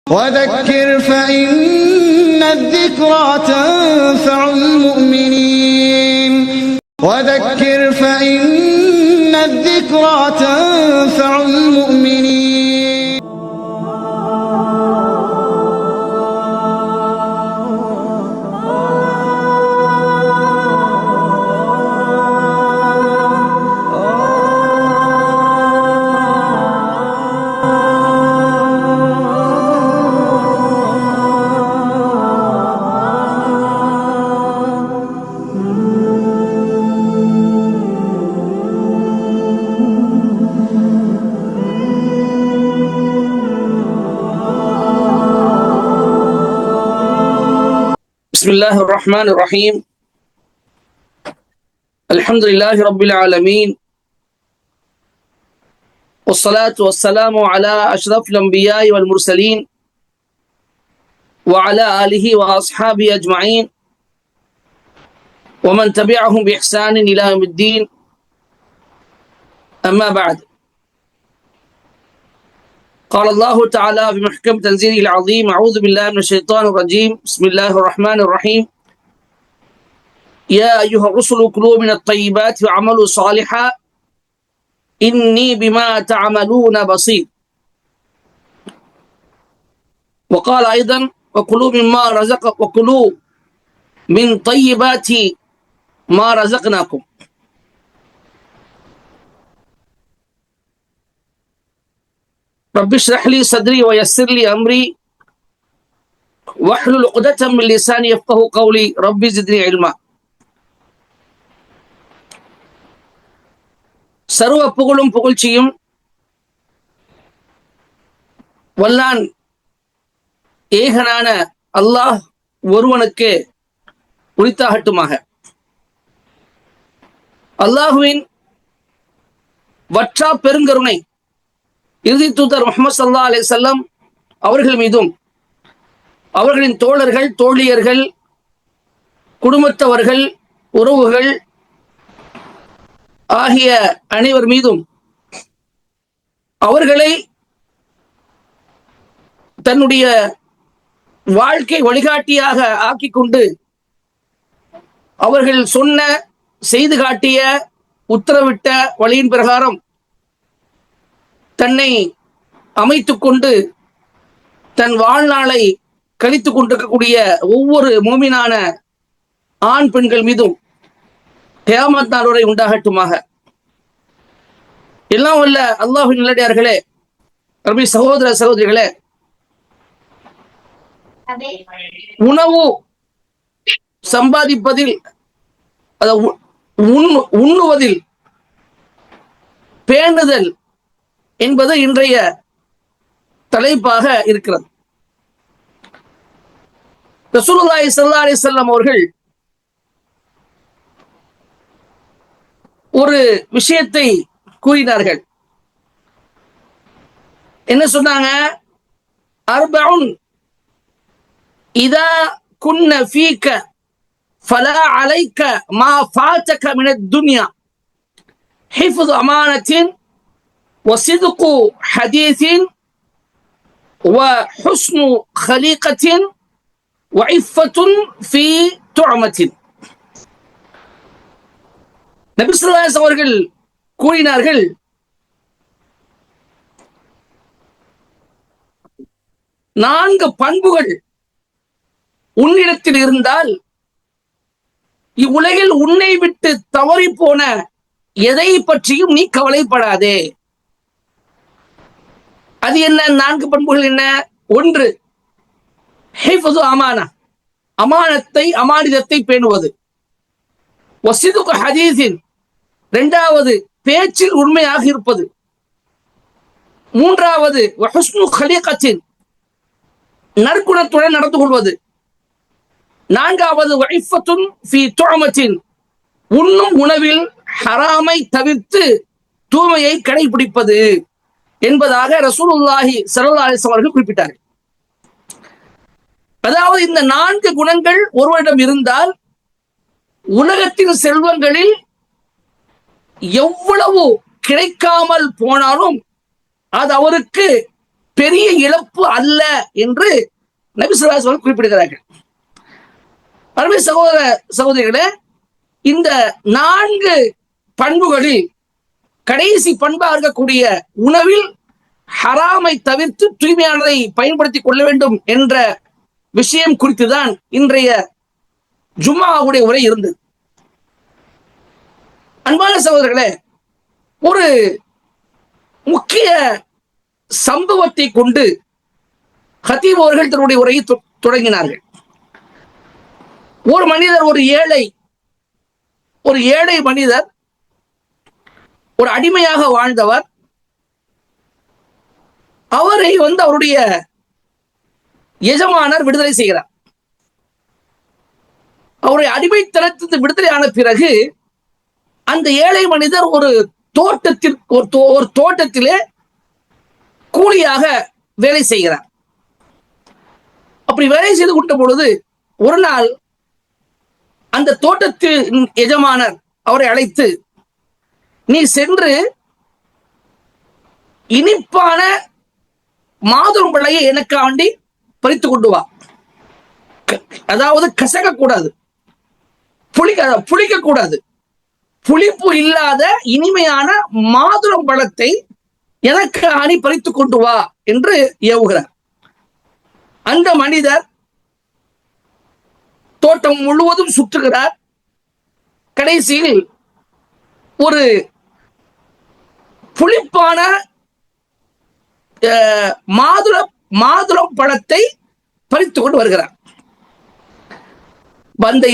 وذكر فإن الذكرى تنفع المؤمنين وذكر فإن الذكرى تنفع المؤمنين. بسم الله الرحمن الرحيم. الحمد لله رب العالمين، والصلاة والسلام على أشرف الأنبياء والمرسلين وعلى آله وأصحابه أجمعين ومن تبعهم بإحسان إلى يوم الدين. أما بعد، قال الله تعالى في محكم تنزيله العظيم: أعوذ بالله من الشيطان الرجيم، بسم الله الرحمن الرحيم. يا أيها الرسل كلوا من الطيبات وعملوا صالحا إني بما تعملون بصير. وقال أيضا: وكلوا من طيبات ما رزقناكم. رب اشرح لي صدري ويسر لي أمري واحلل عقدة من لساني يفقهوا قولي رب زدني علما. சர்வ புகழும் புகழ்ச்சியும் வல்லான் ஏகனான அல்லாஹ் ஒருவனுக்கு உரித்தாகட்டுமாக. அல்லாஹுவின் வற்றா பெருங்கருணை இறுதி தூதர் முஹம்மது ஸல்லல்லாஹு அலைஹி வஸல்லம் அவர்கள் மீதும் அவர்களின் தோழர்கள், தோழியர்கள், குடும்பத்தவர்கள், உறவுகள் ஆகிய அனைவர் மீதும் அவர்களை தன்னுடைய வாழ்க்கை வழிகாட்டியாக ஆக்கிக் கொண்டு அவர்கள் சொன்ன, செய்து காட்டிய, உத்தரவிட்ட வழியின் பிரகாரம் தன்னை அமைத்துக் கொண்டு தன் வாழ்நாளை கழித்துக் கொண்டிருக்கக்கூடிய ஒவ்வொரு மூமினான ஆண் பெண்கள் மீதும் கியாமத் நாள் வரை உண்டாகட்டுமாக. எல்லாம் வல்ல அல்லாஹ்வின் நல்லடியார்களே, ரபி சகோதர சகோதரிகளே, உணவு சம்பாதிப்பதில், உண்ணுவதில் பேணுதல் என்பது இன்றைய தலைப்பாக இருக்கிறது. ரசூலுல்லாஹி ஸல்லல்லாஹு அலைஹி வஸல்லம் அவர்கள் ஒரு விஷயத்தை கூறினார்கள். என்ன சொன்னாங்க? அர்பஉன் இதா குன்ன ஃபீக ஃபலா அலைக மா ஃபாதக மினத் துன்யா ஹிஃப்து அமானத்தின் وصدق حديث وحسن خليقة وعفة في طعمة. நபி ஸல்லல்லாஹு அலைஹி வஸல்லம் அவர்கள் கூறினார்கள், நான்கு பண்புகள் உன்னிடத்தில் இருந்தால் இவ்வுலகில் உன்னை விட்டு தவறி போன எதை பற்றியும் நீ கவலைப்படாதே. அது என்ன? நான்கு பண்புகள் என்ன? ஒன்று, ஹிஃப்து அமானா, அமானத்தை, அமானிதத்தை பேணுவது. வஸிதுகு ஹதீஸின், இரண்டாவது பேச்சில் உண்மையாக இருப்பது. மூன்றாவது வஹுஸ்னு கலீகத்தின், நற்குணத்துடன் நடந்து கொள்வது. நான்காவது வஇஃபத்துன் ஃபீ துஅமத்தின், உண்ணும் உணவில் ஹராமை தவிர்த்து தூய்மையை கடைபிடிப்பது என்பதாக ரசூலுல்லாஹி ஸல்லல்லாஹு அலைஹி வஸல்லம் அவர்கள் குறிப்பிட்டார்கள். அதாவது இந்த நான்கு குணங்கள் ஒருவரிடம் இருந்தால் உலகத்தின் செல்வங்களில் எவ்வளவு கிடைக்காமல் போனாலும் அது அவருக்கு பெரிய இழப்பு அல்ல என்று நபி ஸல்லல்லாஹு அலைஹி வஸல்லம் குறிப்பிடுகிறார்கள். அருமை சகோதர சகோதரிகளே, இந்த 4 பண்புகளில் கடைசி பண்பாக இருக்கக்கூடிய உணவில் ஹராமை தவிர்த்து தூய்மையானதை பயன்படுத்திக் கொள்ள வேண்டும் என்ற விஷயம் குறித்துதான் இன்றைய ஜும்மாவுடைய உரை இருந்தது. அன்பான சகோதரர்களே, ஒரு முக்கிய சம்பவத்தை கொண்டு ஹதீப் அவர்கள் தன்னுடைய உரையை தொடங்கினார்கள். ஒரு மனிதர், ஒரு ஏழை மனிதர், ஒரு அடிமையாக வாழ்ந்தவர், அவரை அவருடைய எஜமானர் விடுதலை செய்கிறார். அவருடைய அடிமைத்தனத்திலிருந்து விடுதலை ஆன பிறகு அந்த ஏழை மனிதர் ஒரு தோட்டத்திலே கூலியாக வேலை செய்கிறார். அப்படி வேலை செய்து கொண்ட பொழுது ஒரு நாள் அந்த தோட்டத்தின் எஜமானர் அவரை அழைத்து, நீ சென்று இனிப்பான மாதுளம்பழத்தை எனக்காண்டி பறித்து கொண்டு வா. அதாவது கசக்க கூடாது, புளிக்க கூடாது, புளிப்பு இல்லாத இனிமையான மாதுளம்பழத்தை எனக்கு அணி பறித்து கொண்டு வா என்று ஏவுகிறார். அந்த மனிதர் தோட்டம் முழுவதும் சுற்றுகிறார். கடைசியில் ஒரு புளிப்பான மாதுளம் பழத்தை பறித்து கொண்டு வருகிறார். அந்த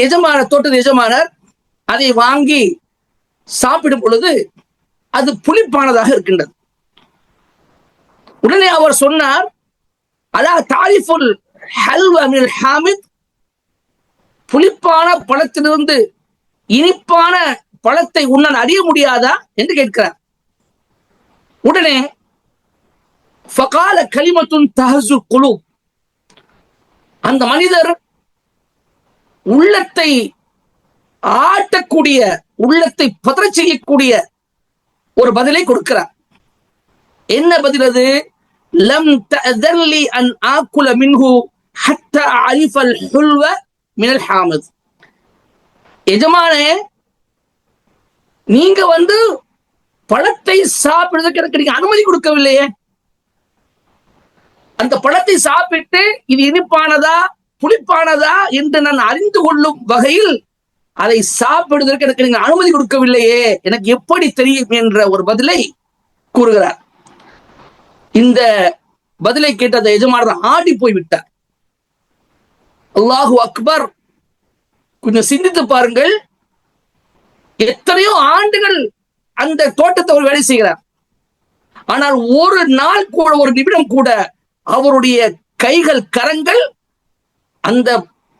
தோட்டத்து எஜமானர் அதை வாங்கி சாப்பிடும் பொழுது அது புளிப்பானதாக இருக்கின்றது. உடனே அவர் சொன்னார், அலா தாரிஃபுல் ஹல்வா மினல் ஹாமித், புளிப்பான பழத்திலிருந்து இனிப்பான பழத்தை உன்னால் அறிய முடியாதா என்று கேட்கிறார். உடனே ஃபகால கலிமத்துன் தஹஸு குலூப், அந்த மனிதர் உள்ளத்தை ஆட்டக்கூடிய, உள்ளத்தை பதற செய்யக்கூடிய ஒரு பதிலை கொடுக்கிறார். என்ன பதில் அது? லம் தஅதல்லி அன் ஆக்குல மின்ஹு ஹத்தா அரிஃபல் ஹுல்வ மினல் ஹாமித். எஜமானே, நீங்க பழத்தை சாப்பிடுறதுக்கு எனக்கு நீங்க அனுமதி கொடுக்கவில்லையே. அந்த பழத்தை சாப்பிட்டு இது இனிப்பானதா புளிப்பானதா என்று நான் அறிந்து கொள்ளும் வகையில் அதை சாப்பிடுவதற்கு எனக்கு நீங்க அனுமதி கொடுக்கவில்லையே, எனக்கு எப்படி தெரியும் என்ற ஒரு பதிலை கூறுகிறார். இந்த பதிலை கேட்ட அந்த எஜமானர் ஆடி போய்விட்டார். அல்லாஹு அக்பர். கொஞ்சம் சிந்தித்து பாருங்கள், எத்தனையோ ஆண்டுகள் அந்த தோட்டத்தை அவர் வேலை செய்கிறார். ஆனால் ஒரு நாள் கூட, ஒரு நிமிடம் கூட அவருடைய கைகள், கரங்கள் அந்த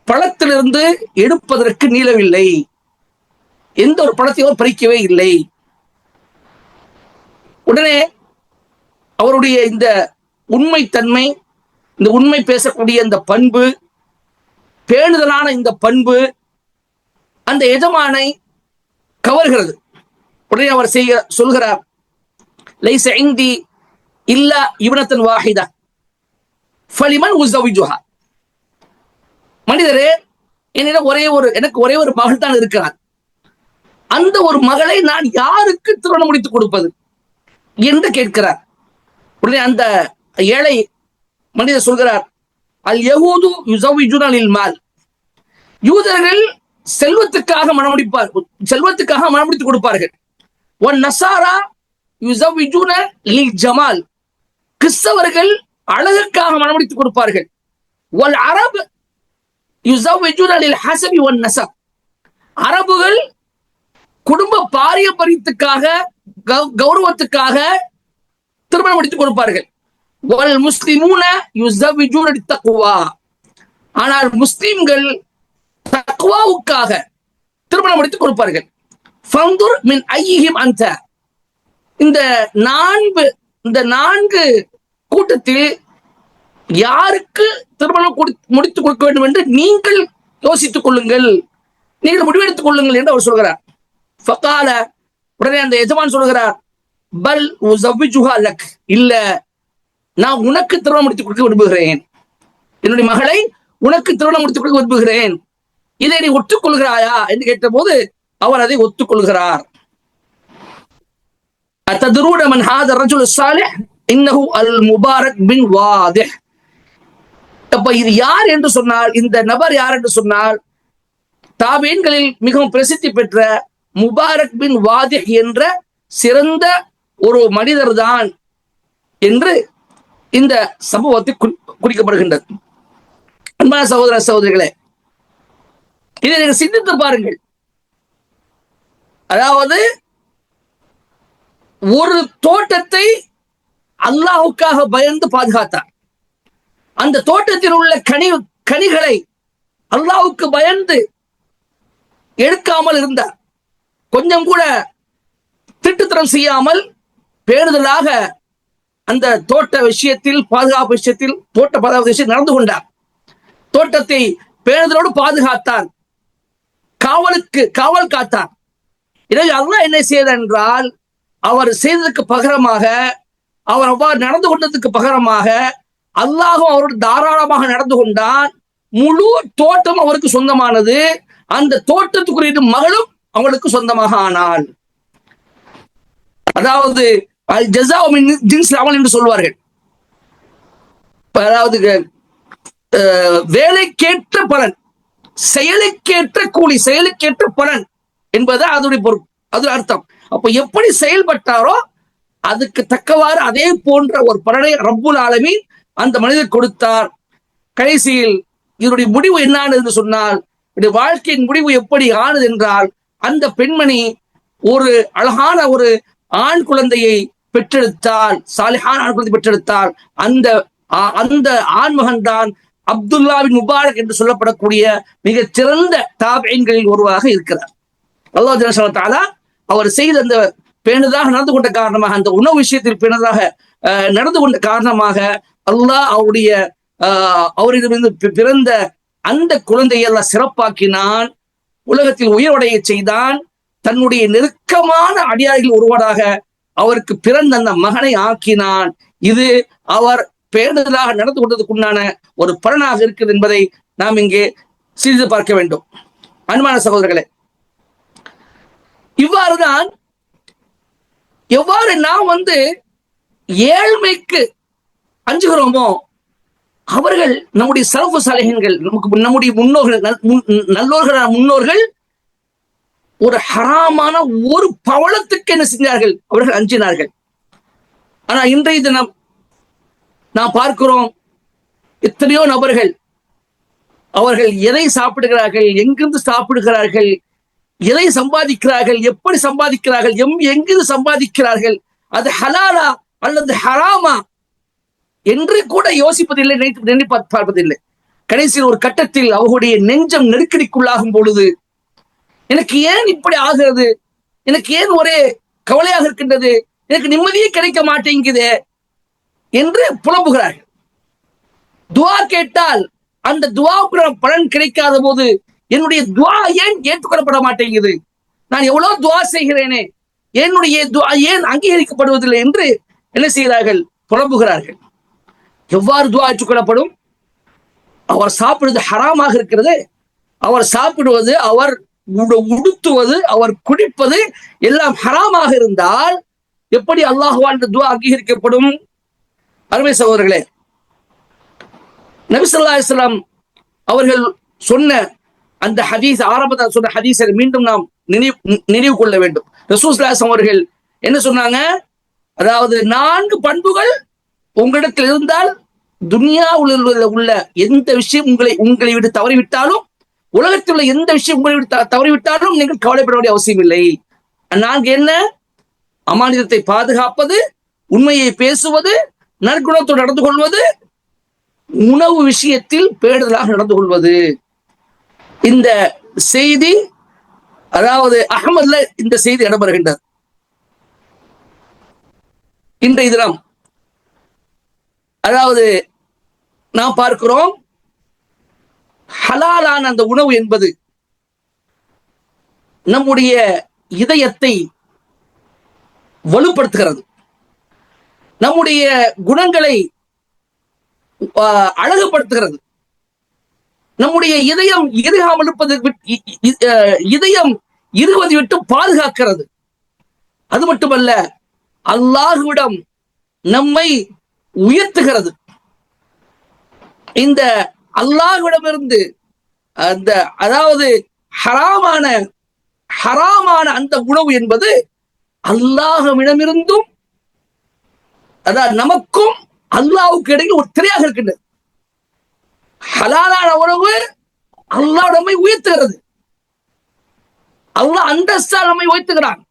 பழத்திலிருந்து எடுப்பதற்கு நீளவில்லை. எந்த ஒரு பழத்தையும் பறிக்கவே இல்லை. உடனே அவருடைய இந்த உண்மைத்தன்மை, இந்த உண்மை பேசக்கூடிய இந்த பண்பு, பேணுதலான இந்த பண்பு அந்த எஜமானை கவர்கிறது. உடனே அவர் சொல்கிறார், லைஸ இந்தி இல்லா இப்னத்துன் வாஹிதா ஃபலிமன் உஸவிஜுஹா. மனிதரே, என்னிடம் எனக்கு ஒரே ஒரு மகள் தான் இருக்கிறார். அந்த ஒரு மகளை நான் யாருக்கு திருமணம் முடித்துக் கொடுப்பது என்று கேட்கிறார். உடனே அந்த ஏழை மனிதர் சொல்கிறார், அல் யஹூது யுஸவிஜுன லில் மால். யூதர்கள் செல்வத்துக்காக மணமுடித்துக் கொடுப்பார்கள். ஒன் நசாரா யுஸவிஜுன லில் ஜமால். கிறிஸ்தவர்கள் அழகுக்காக மணமுடித்துக் கொடுப்பார்கள். வல் அரப் யுஸவிஜுன லில் ஹஸபி வன் நஸப். அரபுகள் குடும்ப பாரம்பரியத்துக்காக, கௌரவத்துக்காக திருமணம் முடித்துக் கொடுப்பார்கள். வல் முஸ்லிமூன யுஸவிஜுன லித்தக்வா. ஆனால் முஸ்லிம்கள் தக்வாவுக்காக திருமணம் முடித்துக் கொடுப்பார்கள். ஃபந்துர் மின் ஐயிஹிம் அன்த. இந்த நான்கு கூட்டத்தில் யாருக்கு திருமணம் முடித்துக் கொடுக்க வேண்டும் என்று நீங்கள் யோசித்துக் கொள்ளுங்கள், நீங்கள் முடிவெடுத்துக் கொள்ளுங்கள் என்று அவர் சொல்கிறார். ஃபகால. உடனே அந்த எஜமான் சொல்கிறார், பல் உஸவிஜுஹா லக். இல்ல, நான் உனக்கு திருமணம் முடித்துக் கொடுக்க விரும்புகிறேன், என்னுடைய மகளை உனக்கு திருமணம் முடித்துக் கொடுக்க விரும்புகிறேன், இதை நீ ஒத்துக்கொள்கிறாயா என்று கேட்டபோது அவர் அதை ஒத்துக்கொள்கிறார். أتدرون من هذا الرجل الصالح إنه المبارك بن واضح. அப்ப இது யார் என்று சொன்னால், இந்த நபர் யார் என்று சொன்னால், தாபீன்களில் மிகவும் பிரசித்தி பெற்ற முபாரக் பின் வாதிஹ் என்ற சிறந்த ஒரு மனிதர் தான் என்று இந்த சம்பவத்தை குறிக்கப்படுகின்றது. அன்பான சகோதர சகோதரிகளே, இதை நீங்கள் சிந்தித்து பாருங்கள். அதாவது ஒரு தோட்டத்தை அல்லாஹ்வுக்காக பயந்து பாதுகாத்தார். அந்த தோட்டத்தில் உள்ள கனிகளை அல்லாஹ்வுக்கு பயந்து எடுக்காமல் இருந்தார். கொஞ்சம் கூட திட்டுத்தரம் செய்யாமல் பேணுதலாக அந்த தோட்ட விஷயத்தில், பாதுகாப்பு விஷயத்தில், தோட்ட பாதுகாப்பு விஷயத்தில் நடந்து கொண்டார். தோட்டத்தை பேணுதலோடு பாதுகாத்தார், காவல் காத்தார். எனவே அல்லாஹ் என்ன செய்தார் என்றால், அவர் செய்ததுக்கு பகரமாக, அவர் அவ்வாறு நடந்து கொண்டதுக்கு பகரமாக அல்லாஹும் அவரோடு தாராளமாக நடந்து கொண்டான். முழு தோட்டம் அவருக்கு சொந்தமானது. அந்த தோட்டத்துக்குரிய மகளும் அவளுக்கு சொந்தமாக ஆனாள். அதாவது என்று சொல்வார்கள். அதாவது வேலைக்கேற்ற பலன், செயலுக்கேற்ற கூலி, செயலுக்கேற்ற பலன் என்பது அதனுடைய பொருள், அது அர்த்தம். அப்ப எப்படி செயல்பட்டாரோ அதுக்கு தக்கவாறு அதே போன்ற ஒரு பலனை ரப்புல் ஆலமீன் அந்த மனிதர் கொடுத்தார். கடைசியில் இதனுடைய முடிவு என்னானது என்று சொன்னால், வாழ்க்கையின் முடிவு எப்படி ஆனது என்றால், அந்த பெண்மணி ஒரு அழகான ஒரு ஆண் குழந்தையை பெற்றெடுத்தால், சாலிஹான ஆண் குழந்தை பெற்றெடுத்தால். அந்த ஆண்மகன் தான் அப்துல்லா பின் முபாரக் என்று சொல்லப்படக்கூடிய மிகச் சிறந்த தாபீன்களில் ஒருவராக இருக்கிறார். அல்லாஹ் ஜல்ல ஷஅனஹு வ தஆலா அவர் செய்த அந்த பேணுதலாக நடந்து கொண்ட காரணமாக, அந்த உணவு விஷயத்தில் பேணுதலாக நடந்து கொண்ட காரணமாக அல்லாஹ் அவரிடமிருந்து பிறந்த அந்த குழந்தையை எல்லாம் சிறப்பாக்கினான், உலகத்தில் உயர்வடைய செய்தான். தன்னுடைய நெருக்கமான அடியார்கள் ஒருவராக அவருக்கு பிறந்த அந்த மகனை ஆக்கினான். இது அவர் பேணுதலாக நடந்து கொண்டதுக்குண்டான ஒரு பலனாக இருக்கிறது என்பதை நாம் இங்கே சிறிது பார்க்க வேண்டும். அன்பான சகோதரர்களே, இவ்வாறுதான் எவ்வாறு நாம் ஏழ்மைக்கு அஞ்சுகிறோமோ, அவர்கள் நம்முடைய சலஃபு சாலிஹீன்கள், நம்முடைய முன்னோர்கள் ஒரு ஹராமான ஒரு பவளத்துக்கு என்ன செஞ்சார்கள்? அவர்கள் அஞ்சினார்கள். ஆனா இன்றைய தினம் நாம் பார்க்கிறோம், எத்தனையோ நபர்கள் அவர்கள் எதை சாப்பிடுகிறார்கள், எங்கிருந்து சாப்பிடுகிறார்கள், எதை சம்பாதிக்கிறார்கள், எப்படி சம்பாதிக்கிறார்கள், எங்கிருந்து சம்பாதிக்கிறார்கள், அது ஹலாலா அல்லது ஹராமா என்று கூட யோசிப்பதில்லை, நினைப்பு பார்ப்பதில்லை. கடைசியில் ஒரு கட்டத்தில் அவர்களுடைய நெஞ்சம் நெருக்கடிக்குள்ளாகும் பொழுது, எனக்கு ஏன் இப்படி ஆகிறது, எனக்கு ஏன் ஒரே கவலையாக இருக்கின்றது, எனக்கு நிம்மதியே கிடைக்க மாட்டேங்குது என்று புலம்புகிறார்கள். துவா கேட்டால் அந்த துவாவுக்கு பலன் கிடைக்காத போது, என்னுடைய துவா ஏன் ஏற்றுக்கொள்ளப்பட மாட்டேங்குது, நான் எவ்வளவு துவா செய்கிறேனே, என்னுடைய துவா ஏன் அங்கீகரிக்கப்படுவதில்லை என்று என்ன செய்கிறார்கள்? புலம்புகிறார்கள். எவ்வாறு துவா ஏற்றுக்கொள்ளப்படும்? அவர் சாப்பிடுவது ஹராமாக இருக்கிறது, அவர் சாப்பிடுவது, அவர் உடுத்துவது, அவர் குடிப்பது எல்லாம் ஹராமாக இருந்தால் எப்படி அல்லாஹ்வால் இந்த துவா அங்கீகரிக்கப்படும்? அருமை சகோதரர்களே, நபி ஸல்லல்லாஹு அலைஹி வஸல்லம் அவர்கள் சொன்ன அந்த ஹதீஸ், ஆரம்பத்தில் சொன்ன ஹதீஸை மீண்டும் நாம் நினைவு கொள்ள வேண்டும். ரசூல் ஸல்லல்லாஹு அலைஹி வஸல்லம் அவர்கள் என்ன சொன்னாங்க? அதாவது 4 பண்புகள் உங்களிடத்தில் இருந்தால், துனியாவில் உள்ள எந்த விஷயம் உங்களை விட்டு தவறிவிட்டாலும், உலகத்தில் உள்ள எந்த விஷயம் உங்களை விட்டு தவறிவிட்டாலும் நீங்கள் கவலைப்பட வேண்டிய அவசியம் இல்லை. 4 என்ன? அமானிதத்தை பாதுகாப்பது, உண்மையை பேசுவது, நற்குணத்தோடு நடந்து கொள்வது, உணவு விஷயத்தில் பேணுதலாக நடந்து கொள்வது. இந்த செய்தி, அதாவது அஹ்மதுல இந்த செய்தி இடம்பெறுகின்றது. இன்றைய தினம் அதாவது நாம் பார்க்கிறோம், ஹலாலான அந்த உணவு என்பது நம்முடைய இதயத்தை வலுப்படுத்துகிறது, நம்முடைய குணங்களை அழகுபடுத்துகிறது. நம்முடைய இதயம் இருகாமல் இருப்பது, இதயம் இருவதை விட்டு பாதுகாக்கிறது. அது மட்டுமல்ல, அல்லாஹ்விடம் நம்மை உயர்த்துகிறது. இந்த அல்லாஹ்விடமிருந்து அந்த அதாவது ஹராமான அந்த உணவு என்பது அல்லாஹ்விடமிருந்தும் அதாவது நமக்கும் அல்லாஹ்வுக்கு இடையில் ஒரு திரையாக இருக்கின்றது. ஹலாலான உணவு அல்லாஹ் நம்மை உயர்த்துகிறது. அல்லாஹ் அந்தஸ்தால் நம்மை உயர்த்துகிறான்,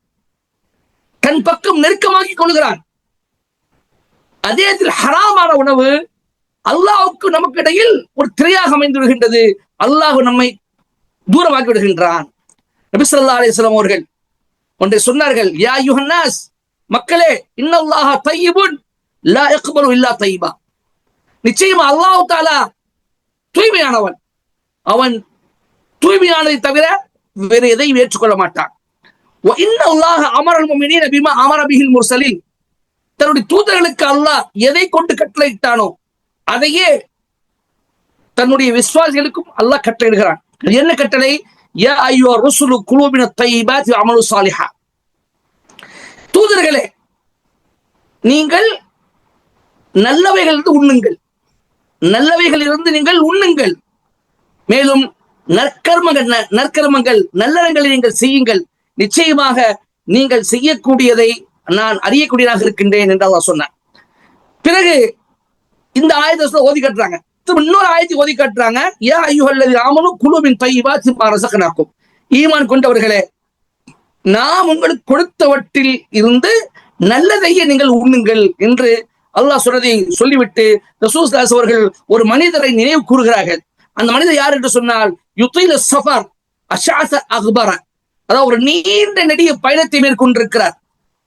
தன் பக்கம் நெருக்கமாக்கி கொள்கிறான். அதே ஹராமான உணவு அல்லாஹ்வுக்கு நமக்கு இடையில் ஒரு திரையாக அமைந்து விடுகின்றது. அல்லாஹ் நம்மை தூரமாக்கி விடுகின்றான். நபி ஸல்லல்லாஹு அலைஹி வஸல்லம் அவர்கள் ஒன்றை சொன்னார்கள், யா அய்யுஹன்னாஸ், மக்களே, இன்னல்லாஹ தய்யிபுன் லா யக்பலு இல்லா தய்யிபா. நிச்சயமா அல்லாஹ் தஆலா தூய்மையானவன், அவன் தூய்மையானதை தவிர வேறு எதையும் ஏற்றுக்கொள்ள மாட்டான். வ இன்னல்லாஹ அமரல் முஃமினீன பிமா அமர பிஹில் முர்சலீன். தன்னுடைய தூதர்களுக்கு அல்லாஹ் எதை கொண்டு கட்டளையிட்டானோ அதையே தன்னுடைய விசுவாசிகளுக்கும் அல்லாஹ் கட்டளையிடுகிறான். என்ன கட்டளை? யா அய்யுஹ ருசுலு குலூ மினத் தய்யிபாத்தி வஅமலு ஸாலிஹா. தூதர்களே, நீங்கள் நல்லவைகளிலிருந்து உண்ணுங்கள், நல்லவைகளிலிருந்து நீங்கள் உண்ணுங்கள், மேலும் நற்கர்மங்கள் நல்லறங்களை நீங்கள் செய்யுங்கள், நிச்சயமாக நீங்கள் செய்யக்கூடியதை நான் அறியக்கூடியதாக இருக்கின்றேன் என்று அல்லாஹ் சொன்னார். பிறகு இந்த ஆயத்தை ஓதி கட்டுறாங்க, இன்னொரு ஆயத்தை ஓதி கட்டுறாங்க, யா அய்யுஹல்லதீன ஆமனூ குலூ மின் தய்யிபாத்தி மா ரஸக்னாக்கும். ஈமான் கொண்டவர்களே, நாம் உங்களுக்கு கொடுத்தவற்றில் இருந்து நல்லதையே நீங்கள் உண்ணுங்கள் என்று அல்லாஹ் சொன்னதை சொல்லிவிட்டு ரசூல் ஸல்லல்லாஹு அலைஹி அவர்கள் ஒரு மனிதரை நினைவு கூறுகிறார்கள். அந்த மனிதர் யார் என்று சொன்னால், யுதீல ஸஃபர் அஷஅஸ அக்பர. அதாவது ஒரு நீண்ட நெடிய பயணத்தை மேற்கொண்டிருக்கிறார்,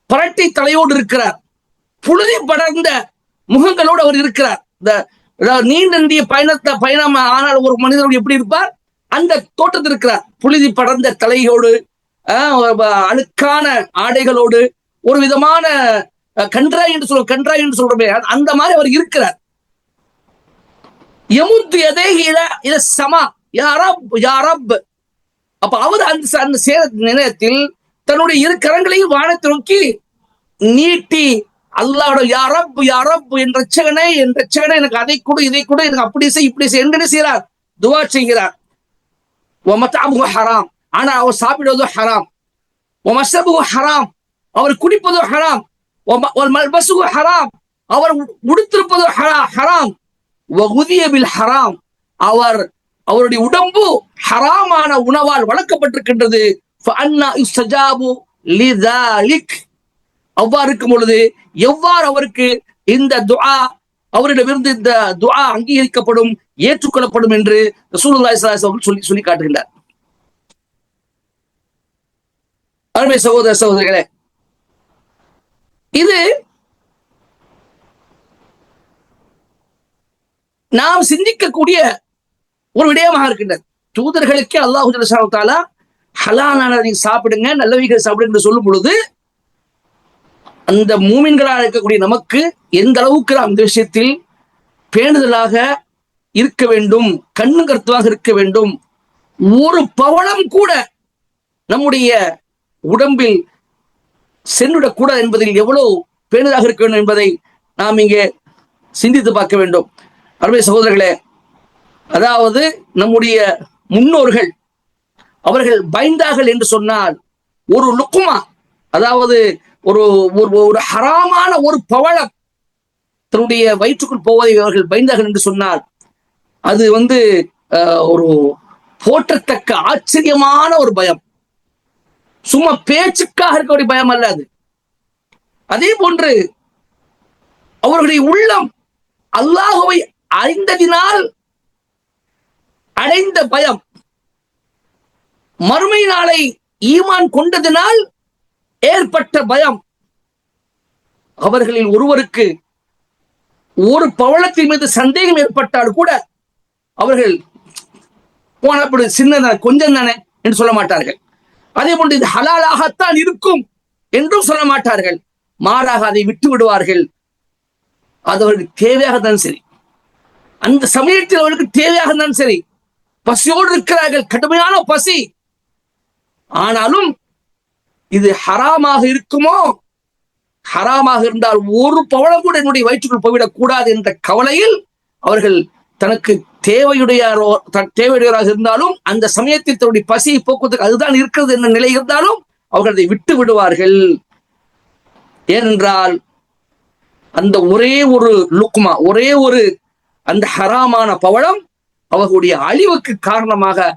பரட்டை தலையோடு இருக்கிறார், புழுதி படர்ந்த முகங்களோடு அவர் இருக்கிறார். இந்த நீண்ட நெடிய பயணம் ஆனால் ஒரு மனிதர் எப்படி இருப்பார்? அந்த தோட்டத்தில் இருக்கிறார், புழுதி படர்ந்த தலையோடு, அழுக்கான ஆடைகளோடு, ஒரு விதமான கன்றாய் என்று சொல்றோமே அந்த மாதிரி அவர் இருக்கிறார். யமுத்து யதைஹி இல ஸமா யா ரப் யா ரப். அப்ப அவர் அந்த நேரத்தில் தன்னுடைய இரு கரங்களையும் வானத்தை நோக்கி நீட்டி அல்லாஹ்வோட யா ரப் என்ற ரட்சகனே எனக்கு அதை கொடு இதை கொடு, எனக்கு அப்படி செய் இப்படி செய் என்று செய்கிறார், துஆ செய்கிறார். வமத்அமுஹு ஹராம், ஆனா அவர் சாப்பிடுவது ஹராம். வமஸ்ரபுஹு ஹராம், அவர் குடிப்பது ஹராம். வல்மல்பசுஹு ஹராம், அவர் உடுத்திருப்பது ஹராம். வகுதிய பில் ஹராம், அவருடைய உடம்பு ஹராமான உணவால் வளர்க்கப்பட்டிருக்கின்றது. ஃபஅன்னா யுஸ்தஜாபு லிதாலிக். அவ்வாறு இருக்கும் பொழுது எவ்வாறு அவருக்கு இந்த துஆ, அவரிடமிருந்து இந்த துஆ அங்கீகரிக்கப்படும், ஏற்றுக்கொள்ளப்படும் என்று ரசூலுல்லாஹி ஸல்லல்லாஹு அலைஹி வஸல்லம் சொல்லி காட்டுகின்றார். அருமை சகோதர சகோதரிகளே, இது நாம் சிந்திக்கக்கூடிய ஒரு விடயமாக இருக்கின்றது. தூதர்களுக்கே அல்லாஹ் ஜல்லல்லாஹு தஆலா ஹலாலானதை சாப்பிடுங்க, நல்லவைகளை சாப்பிடுங்க என்று சொல்லும் பொழுது அந்த மூமின்களாக இருக்கக்கூடிய நமக்கு எந்த அளவுக்கு நாம் இந்த விஷயத்தில் பேணுதலாக இருக்க வேண்டும், கண்ணு கருத்துவாக இருக்க வேண்டும். ஒரு பவளம் கூட நம்முடைய உடம்பில் சென்றுவிடக்கூடாது என்பதில் எவ்வளவு பேணுதலாக இருக்க வேண்டும் என்பதை நாம் இங்கே சிந்தித்து பார்க்க வேண்டும். அருமை சகோதரர்களே, அதாவது நம்முடைய முன்னோர்கள் அவர்கள் பயந்தார்கள் என்று சொன்னால், ஒரு லுக்குமா, அதாவது ஒரு ஒரு ஹராமான ஒரு பவளம் தன்னுடைய வயிற்றுக்குள் போவதை அவர்கள் பயந்தார்கள் என்று சொன்னால், அது ஒரு போற்றத்தக்க ஆச்சரியமான ஒரு பயம், சும்மா பேச்சுக்காக இருக்கக்கூடிய பயம் அல்ல அது. அதே போன்று அவர்களுடைய உள்ளம் அல்லாஹ்வை அறிந்ததினால் அடைந்த பயம், மறுமை நாளை ஈமான் கொண்டதினால் ஏற்பட்ட பயம். அவர்களில் ஒருவருக்கு ஒரு பவளத்தின் மீது சந்தேகம் ஏற்பட்டால் கூட அவர்கள் போனப்படி சின்னதான கொஞ்சம் தானே என்று சொல்ல மாட்டார்கள். அதே போன்று இது ஹலாலாகத்தான் இருக்கும் என்றும் சொல்ல மாட்டார்கள். மாறாக அதை விட்டு விடுவார்கள். அது அவர்களுக்கு தேவையாகத்தான் சரி. அந்த சமயத்தில் அவர்களுக்கு தேவையாக இருந்தாலும் சரி, பசியோடு இருக்கிறார்கள், கடுமையான பசி. ஆனாலும் இது ஹராமாக இருக்குமோ, ஹராமாக இருந்தால் ஒரு பவளம் கூட என்னுடைய வயிற்றுக்குள் போய்விடக் கூடாது என்ற கவலையில் அவர்கள் தனக்கு தேவையுடையவராக இருந்தாலும் அந்த சமயத்தில் தன்னுடைய பசியை போக்குவதற்கு அதுதான் இருக்கிறது என்ற நிலை இருந்தாலும் அவர்கள் அதை விட்டு விடுவார்கள். ஏனென்றால் அந்த ஒரே ஒரு லுக்மா, ஒரே ஒரு அந்த ஹராமான பவளம் அவர்களுடைய அழிவுக்கு காரணமாக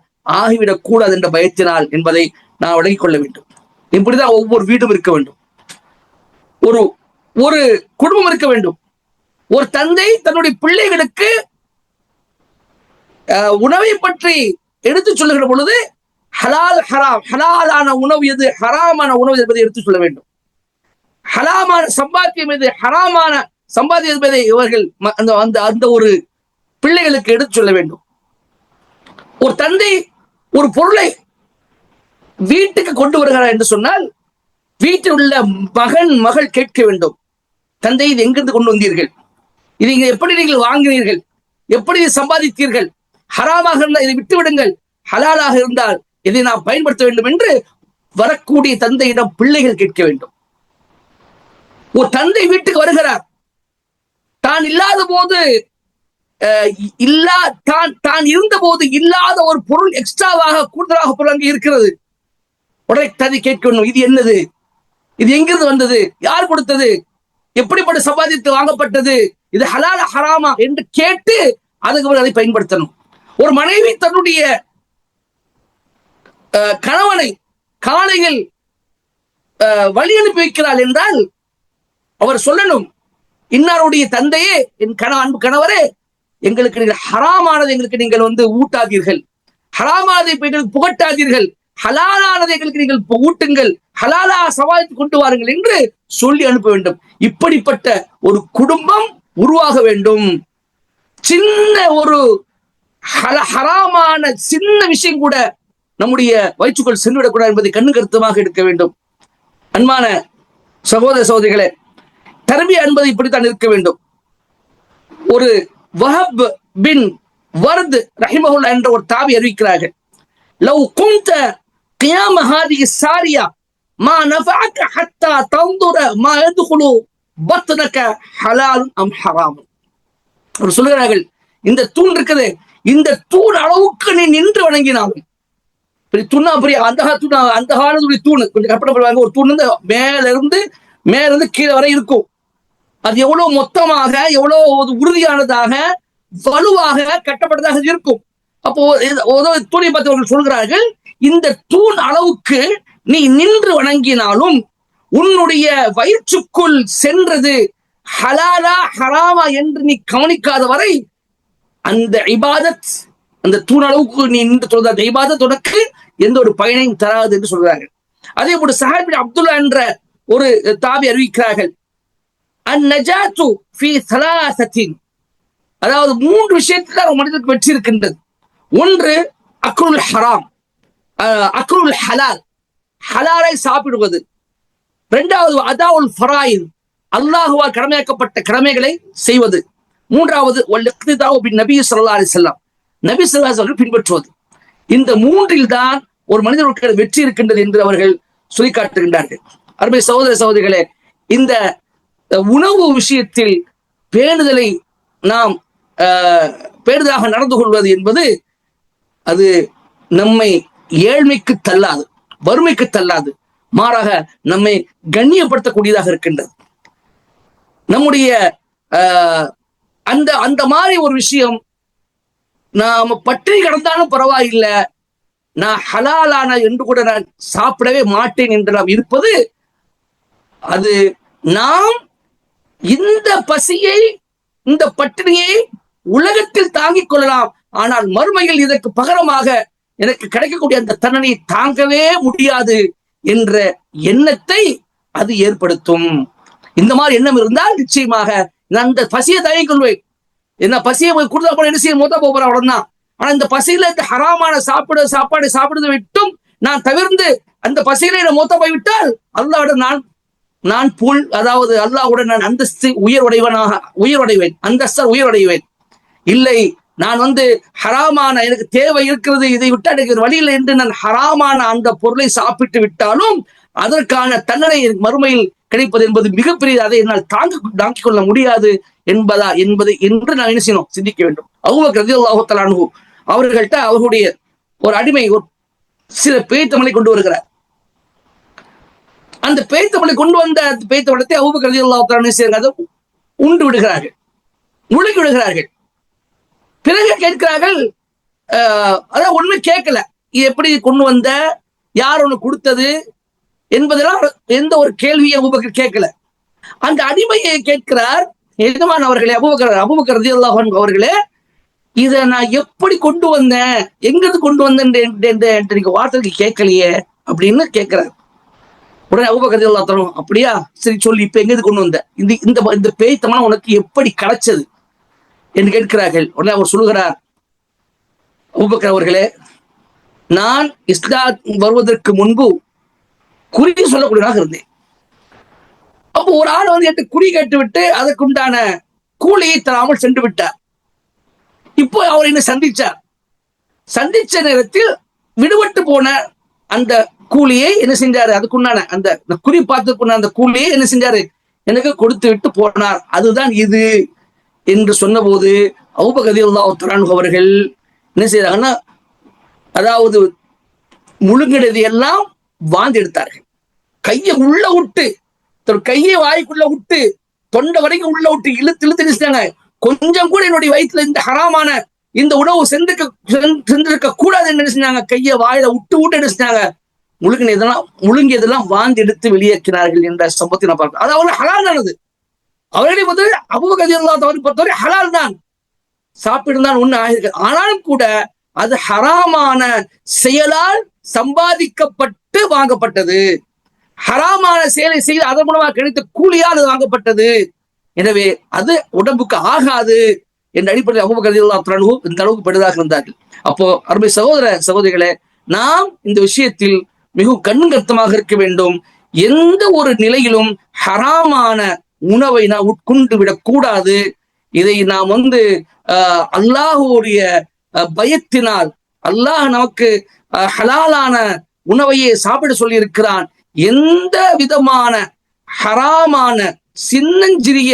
ஆகிவிடக் கூடாது என்ற பயத்தினால் என்பதை நான் விளங்கிக் கொள்ள வேண்டும். இப்படிதான் ஒவ்வொரு வீடும் இருக்க வேண்டும், ஒரு ஒரு குடும்பம் இருக்க வேண்டும். ஒரு தந்தை தன்னுடைய பிள்ளைகளுக்கு உணவை பற்றி எடுத்து சொல்லுகிற பொழுது ஹலால் ஹராம், ஹலாலான உணவு எது, ஹராமான உணவு என்பதை எடுத்து சொல்ல வேண்டும். ஹலாமான சம்பாத்தியம் எது, ஹராமான சம்பாத்தியம் என்பதை இவர்கள் அந்த ஒரு பிள்ளைகளுக்கு எடுத்து சொல்ல வேண்டும். ஒரு தந்தை ஒரு பொருளை வீட்டுக்கு கொண்டு வருகிறார் என்று சொன்னால் வீட்டில் உள்ள மகன் மகள் கேட்க வேண்டும், தந்தை இது எங்கிருந்து கொண்டு வந்தீர்கள், இது எப்படி நீங்கள் வாங்கினீர்கள், எப்படி சம்பாதித்தீர்கள், ஹராமாக இருந்தால் இதை விட்டு விடுங்கள், ஹலாலாக இருந்தால் இதை நாம் பயன்படுத்த வேண்டும் என்று வரக்கூடிய தந்தையிடம் பிள்ளைகள் கேட்க வேண்டும். ஒரு தந்தை வீட்டுக்கு வருகிறார், தான் இல்லாத போது தான் இருந்த போது இல்லாத ஒரு பொருள் எக்ஸ்ட்ராவாக கூடுதலாக பொருள் அங்கே இருக்கிறது. உடனே தந்தை கேட்கணும், இது என்னது, இது எங்கிருந்து வந்தது, யார் கொடுத்தது, எப்படிப்பட்ட சம்பாதித்து வாங்கப்பட்டது, இது ஹலால ஹராமா என்று கேட்டு அதுக்கு அதை பயன்படுத்தணும். ஒரு மனைவி தன்னுடைய கணவனை காலையில் வழி அனுப்பி வைக்கிறாள் என்றால் அவர் சொல்லணும், இன்னாருடைய தந்தையே, என் அன்பு கணவரே, எங்களுக்கு நீங்கள் ஹராமானதை எங்களுக்கு நீங்கள் ஊட்டாதீர்கள், ஹராமானதை எங்களுக்கு புகட்டாதீர்கள், ஹலாலானதை எங்களுக்கு நீங்கள் ஊட்டுங்கள், ஹலாலா சவாலித்து கொண்டு வாருங்கள் என்று சொல்லி அனுப்ப வேண்டும். இப்படிப்பட்ட ஒரு குடும்பம் உருவாக வேண்டும். சின்ன ஒரு ஹராமான சின்ன விஷயம் கூட நம்முடைய வயிற்றுக்குள் சென்றுவிடக்கூடாது என்பதை கண்ணு கருத்துமாக எடுக்க வேண்டும். அன்பான சகோதர சகோதரிகளே, தர்பியா என்பது இப்படித்தான் இருக்க வேண்டும். ஒரு வஹப் பின் வர்த் ரஹிமஹுல்லாஹ் என்ற ஒரு தாபி அறிவிக்கிறார்கள், லவ் குன்த கியாம ஹாதிஹி சாரியா மா நஃபஅக ஹத்தா தன்துர மா யதுகுலு பத்னக ஹலால் அம் ஹராம். அவர் சொல்கிறார்கள், இந்த தூண் இருக்குது, இந்த தூண் அளவுக்கு நீ நின்று வணங்கினாலும் தூணா பெரிய அந்த காலத்துடைய தூணு, கொஞ்சம் கற்பனை பண்ணுவாங்க, ஒரு தூண் மேல இருந்து கீழே வரை இருக்கும். அது எவ்வளவு மொத்தமாக எவ்வளவு உறுதியானதாக வலுவாக கட்டப்பட்டதாக இருக்கும். அப்போ தூணை பார்த்தவர்கள் சொல்கிறார்கள், இந்த தூண் அளவுக்கு நீ நின்று வணங்கினாலும் உன்னுடைய வயிற்றுக்குள் சென்றது ஹலாலா ஹராமா என்று நீ கவனிக்காத வரை அந்த இபாதத், அந்த தூண் அளவுக்கு நீ நின்று சொல்ற அந்த இபாதத் உனக்கு எந்த ஒரு பயனையும் தராது என்று சொல்கிறார்கள். அதே போல ஸஹாப் பின் அப்துல்லா என்ற ஒரு தாபி அறிவிக்கிறார்கள், அந்நஜாத்து ஃபீ ஸலாஸத்தின், அதாவது 3 விஷயத்தில் ஒரு மனிதனுக்கு வெற்றி இருக்கின்றது. ஒன்று அக்ருல் ஹராம், அக்ருல் ஹலால், ஹலாலை சாப்பிடுவது. 2வது அதாவுல் ஃபராயித், அல்லாஹ்வால் கடமையாக்கப்பட்ட கடமைகளை செய்வது. 3வது வல் இக்திதாஉ பின் நபி ஸல்லல்லாஹு அலைஹி வஸல்லம், நபி ஸல்லல்லாஹு அலைஹி வஸல்லம் பின்பற்றுவது. இந்த 3இல் தான் ஒரு மனிதனுக்கு வெற்றி இருக்கின்றது என்று அவர்கள் சொல்லி காட்டுகின்றார்கள். அருமை சகோதர சகோதரிகளே, இந்த உணவு விஷயத்தில் பேணுதலை நாம் பேணுதலாக நடந்து கொள்வது என்பது அது நம்மை ஏழ்மைக்கு தள்ளாது, வறுமைக்கு தள்ளாது, மாறாக நம்மை கண்ணியப்படுத்தக்கூடியதாக இருக்கின்றது. நம்முடைய அந்த மாதிரி ஒரு விஷயம், நாம பட்டினி கடந்தாலும் பரவாயில்லை, நான் ஹலாலான என்று கூட நான் சாப்பிடவே மாட்டேன் என்று நாம் இருப்பது, அது நாம் இந்த பசியை இந்த பட்டினியை உலகத்தில் தாங்கிக் கொள்ளலாம், ஆனால் மறுமையில் இதற்கு பகரமாக எனக்கு கிடைக்கக்கூடிய அந்த தண்டனையை தாங்கவே முடியாது என்ற எண்ணத்தை அது ஏற்படுத்தும். இந்த மாதிரி எண்ணம் இருந்தால் நிச்சயமாக நான் அந்த பசியை தாங்கிக் கொள்வேன். என்ன பசியை கொடுத்தா கூட என்ன செய்ய மூத்த போறேன் அவ்வளவுதான். ஆனா இந்த பசியில இந்த ஹராமான சாப்பாடு சாப்பிடுவதை விட்டும் நான் தவிர்த்து அந்த பசியில மூத்த போய்விட்டால் அல்லாஹ்வுடன் நான் புல், அதாவது அல்லாஹ்வுடன் நான் அந்தஸ்து உயர்வடைவேன், அந்தஸ்தர் உயர்வடைவேன். இல்லை நான் ஹராமான எனக்கு தேவை இருக்கிறது, இதை விட்டு எனக்கு வழியில் என்று நான் ஹராமான அந்த பொருளை சாப்பிட்டு விட்டாலும் அதற்கான தண்டனை மறுமையில் கிடைப்பது என்பது மிகப்பெரிய, அதை என்னால் தாங்கிக் கொள்ள முடியாது என்று நான் என்ன செய்யணும், சிந்திக்க வேண்டும். அபூபக்கர் ரலியல்லாஹு தஆலா அன்ஹு அவர்கள்ட்ட அவர்களுடைய ஒரு அடிமை ஒரு சில பேய்த்தமிழை கொண்டு வருகிறார். அந்த பேய்த்தமிழை கொண்டு வந்த பேய்த்தமிழத்தை அபூபக்கர் ரலியல்லாஹு தஆலா செய்கிறார்கள், உண்டு விடுகிறார்கள், முழுகி விடுகிறார்கள். பிறகு கேட்கிறார்கள், அதான் ஒண்ணுமே கேட்கல, இது எப்படி கொண்டு வந்த, யார் ஒண்ணு கொடுத்தது என்பதெல்லாம் எந்த ஒரு கேள்வியை அபூபக்கர் கேட்கல. அந்த அடிமையை கேட்கிறார், எஜமான் அவர்களே, அபூபக்கர் ரலியல்லாஹு அன்ஹு அவர்களே, இதை நான் எப்படி கொண்டு வந்தேன், எங்கிருந்து கொண்டு வந்தேன் நீங்க வார்த்தைக்கு கேட்கலையே அப்படின்னு கேட்கிறார். உடனே அபூபக்கர் ரலியல்லாஹு அன்ஹு, அப்படியா, சரி சொல்லி இப்ப எங்கிருந்து கொண்டு வந்த, இந்த பேய்த்தமான உனக்கு எப்படி கிடைச்சது என்று கேட்கிறார்கள். உடனே அவர் சொல்லுகிறார், அபூபக்கர் அவர்களே, நான் இஸ்லாம் வருவதற்கு முன்பு குறி சொல்லக்கூடியவனாக இருந்தேன். அப்போ ஒரு ஆள் என்கிட்ட குறி கேட்டு விட்டு அதற்குண்டான கூலியை தராமல் சென்று விட்டார். இப்போ அவர் என்ன சந்திச்ச நேரத்தில் விடுபட்டு போன அந்த கூலியை என்ன செஞ்சாரு, அதுக்குண்டான அந்த குறி பார்த்ததுக்குண்டான அந்த கூலியை என்ன செஞ்சாரு, எனக்கு கொடுத்து விட்டு போனார். அதுதான் இது என்று சொன்ன போது அபூபக்கர் ரலியல்லாஹு தஆலா அன்ஹு அவர்கள் என்ன செய்யறாங்கன்னா, அதாவது முழுங்கினது எல்லாம் வாந்தி எடுத்தார்கள். கையை உள்ள விட்டு, கையை வாய்க்குள்ள விட்டு, தொண்டை வரைக்கும் உள்ள விட்டு இழுத்து நினைச்சிட்டாங்க. கொஞ்சம் கூட என்னுடைய வயிற்றுல இந்த ஹராமான இந்த உணவு சென்றிருக்க கூடாது என்று நினைச்சாங்க. கையை வாயில விட்டு நினைச்சிட்டாங்க. முழுங்கியதெல்லாம் வாந்தி எடுத்து வெளியேற்றினார்கள் என்ற சம்பவத்தை நான் பார்க்கிறேன். அது அவர்கள் ஹலால் ஆனது. அவர்களை பொறுத்தவரை அபூபக்கர் ரலியல்லாஹு தஆலா பொறுத்தவரை ஹலால் தான், சாப்பிடுதான் ஒண்ணு ஆகிருக்கு. ஆனாலும் கூட அது ஹராமான செயலால் சம்பாதிக்கப்பட்டு வாங்கப்பட்டது, ஹராமான செயலை செய்து அதன் மூலமாக கிடைத்த கூலியால் அது வாங்கப்பட்டது. எனவே அது உடம்புக்கு ஆகாது என்ற அடிப்படையில் அபூபக்கர் ரலியல்லாஹு தஆலா அன்ஹு இந்த அளவுக்கு பெரிதாக இருந்தார்கள். அப்போ அருமை சகோதரிகளே, நாம் இந்த விஷயத்தில் மிகவும் கண்ணுங்கருத்தமாக இருக்க வேண்டும். எந்த ஒரு நிலையிலும் ஹராமான உணவை நாம் உட்கொண்டு விடக்கூடாது. இதை நாம் அல்லாஹுடைய பயத்தினால், அல்லாஹ் நமக்கு ஹலாலான உணவையே சாப்பிட சொல்லி இருக்கிறான். எந்த விதமான ஹராமான சின்னஞ்சிறிய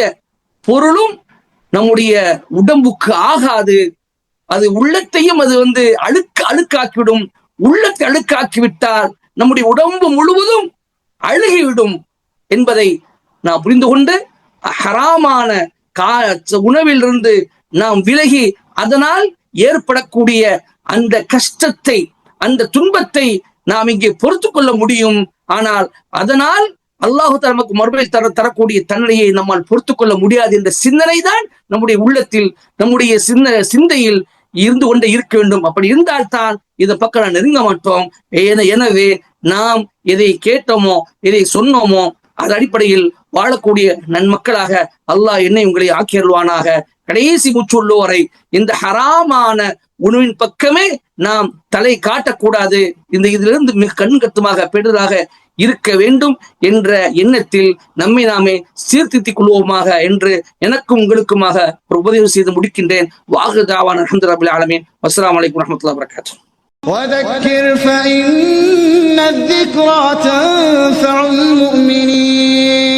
பொருளும் நம்முடைய உடம்புக்கு ஆகாது. அது உள்ளத்தையும் அது அழுக்காக்கிவிடும். உள்ளத்தை அழுக்காக்கிவிட்டால் நம்முடைய உடம்பு முழுவதும் அழுகிவிடும் என்பதை நாம் புரிந்து கொண்டு ஹராமான உணவிலிருந்து நாம் விலகி அதனால் ஏற்படக்கூடிய அந்த கஷ்டத்தை, அந்த துன்பத்தை நாம் இங்கே பொறுத்து கொள்ள முடியும். ஆனால் அதனால் அல்லாஹு நமக்கு மறுமையில் தரக்கூடிய தண்டனையை நம்மால் பொறுத்து கொள்ள முடியாது என்ற சிந்தனை தான் நம்முடைய உள்ளத்தில், நம்முடைய சிந்தையில் இருந்து கொண்டே இருக்க வேண்டும். அப்படி இருந்தால்தான் இதை பக்கம் நான் நெருங்க மாட்டோம். எனவே நாம் எதை கேட்டோமோ, எதை சொன்னோமோ, அது அடிப்படையில் வாழக்கூடிய நன்மக்களாக அல்லாஹ் என்னை உங்களை ஆக்கியருள்வானாக. கடைசி மூச்சுள்ளோரை இந்த ஹராமான உணவின் பக்கமே நாம் தலை காட்டக்கூடாது. இதிலிருந்து மிக கண்கட்டுமாக பெரிதாக இருக்க வேண்டும் என்ற எண்ணத்தில் நம்மை நாமே சீர்திருத்திக் கொள்வோமாக என்று எனக்கும் உங்களுக்குமாக ஒரு உபதேசம் செய்து முடிக்கின்றேன். வாஹிரு தாவானா அல்ஹம்துலில்லாஹி ரப்பில் ஆலமீன். அஸ்ஸலாமு அலைக்கும் வரஹ்மத்துல்லாஹி வபரகாத்துஹு. وذكر فإن الذكرى تنفع المؤمنين.